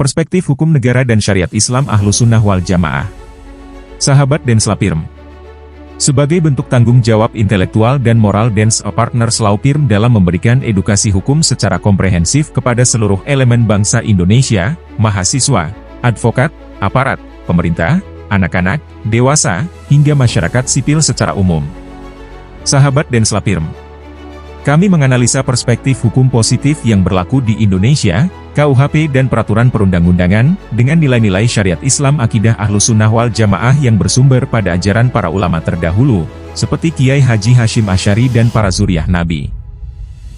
Perspektif Hukum Negara dan Syariat Islam Ahlussunnah wal Jamaah. Sahabat Dens Lapirm. Sebagai bentuk tanggung jawab intelektual dan moral Dens Partners Laupirm dalam memberikan edukasi hukum secara komprehensif kepada seluruh elemen bangsa Indonesia, mahasiswa, advokat, aparat, pemerintah, anak-anak, dewasa, hingga masyarakat sipil secara umum. Sahabat Dens Lapirm. Kami menganalisa perspektif hukum positif yang berlaku di Indonesia, KUHP dan peraturan perundang-undangan, dengan nilai-nilai syariat Islam akidah Ahlussunnah wal Jamaah yang bersumber pada ajaran para ulama terdahulu, seperti Kiai Haji Hashim Asy'ari dan para zuriyah Nabi.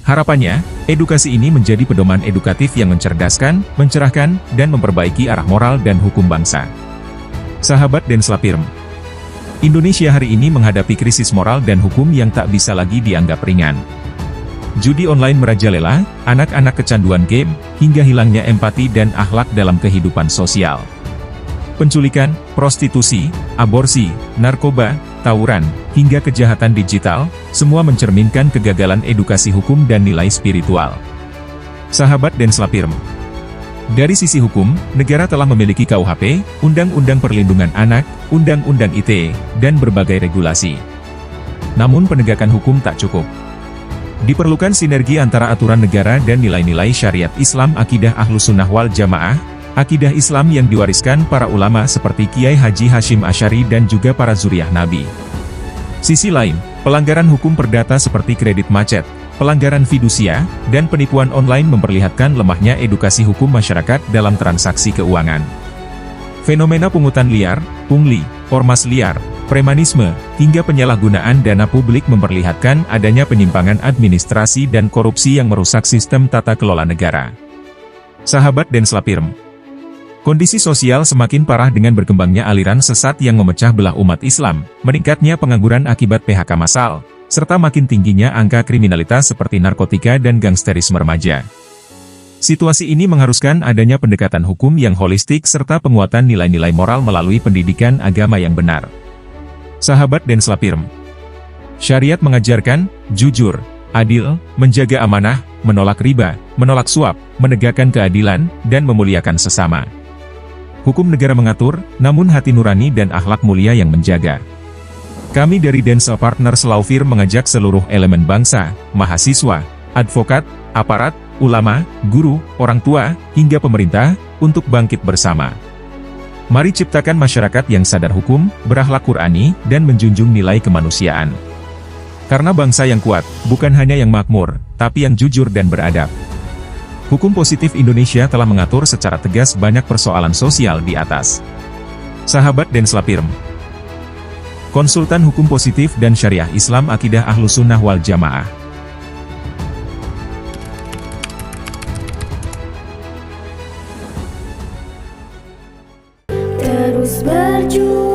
Harapannya, edukasi ini menjadi pedoman edukatif yang mencerdaskan, mencerahkan, dan memperbaiki arah moral dan hukum bangsa. Sahabat Dens Lapirm. Indonesia hari ini menghadapi krisis moral dan hukum yang tak bisa lagi dianggap ringan. Judi online merajalela, anak-anak kecanduan game, hingga hilangnya empati dan akhlak dalam kehidupan sosial. Penculikan, prostitusi, aborsi, narkoba, tawuran, hingga kejahatan digital, semua mencerminkan kegagalan edukasi hukum dan nilai spiritual. Sahabat Dens Lapirm. Dari sisi hukum, negara telah memiliki KUHP, Undang-Undang Perlindungan Anak, Undang-Undang ITE, dan berbagai regulasi. Namun penegakan hukum tak cukup. Diperlukan sinergi antara aturan negara dan nilai-nilai syariat Islam akidah Ahlussunnah wal Jamaah, akidah Islam yang diwariskan para ulama seperti Kiai Haji Hashim Asy'ari dan juga para zuriyah Nabi. Sisi lain, pelanggaran hukum perdata seperti kredit macet, pelanggaran fidusia, dan penipuan online memperlihatkan lemahnya edukasi hukum masyarakat dalam transaksi keuangan. Fenomena pungutan liar, pungli, ormas liar, premanisme, hingga penyalahgunaan dana publik memperlihatkan adanya penyimpangan administrasi dan korupsi yang merusak sistem tata kelola negara. Sahabat Dens Lapirm. Kondisi sosial semakin parah dengan berkembangnya aliran sesat yang memecah belah umat Islam, meningkatnya pengangguran akibat PHK massal, serta makin tingginya angka kriminalitas seperti narkotika dan gangsterisme remaja. Situasi ini mengharuskan adanya pendekatan hukum yang holistik serta penguatan nilai-nilai moral melalui pendidikan agama yang benar. Sahabat Dens Lapirm. Syariat mengajarkan, jujur, adil, menjaga amanah, menolak riba, menolak suap, menegakkan keadilan, dan memuliakan sesama. Hukum negara mengatur, namun hati nurani dan akhlak mulia yang menjaga. Kami dari Dens Partners Laupirm mengajak seluruh elemen bangsa, mahasiswa, advokat, aparat, ulama, guru, orang tua, hingga pemerintah, untuk bangkit bersama. Mari ciptakan masyarakat yang sadar hukum, berakhlak Qur'ani, dan menjunjung nilai kemanusiaan. Karena bangsa yang kuat, bukan hanya yang makmur, tapi yang jujur dan beradab. Hukum positif Indonesia telah mengatur secara tegas banyak persoalan sosial di atas. Sahabat Dens Lapirm. Konsultan Hukum Positif dan Syariah Islam Akidah Ahlussunnah wal Jamaah. Terus berjuang.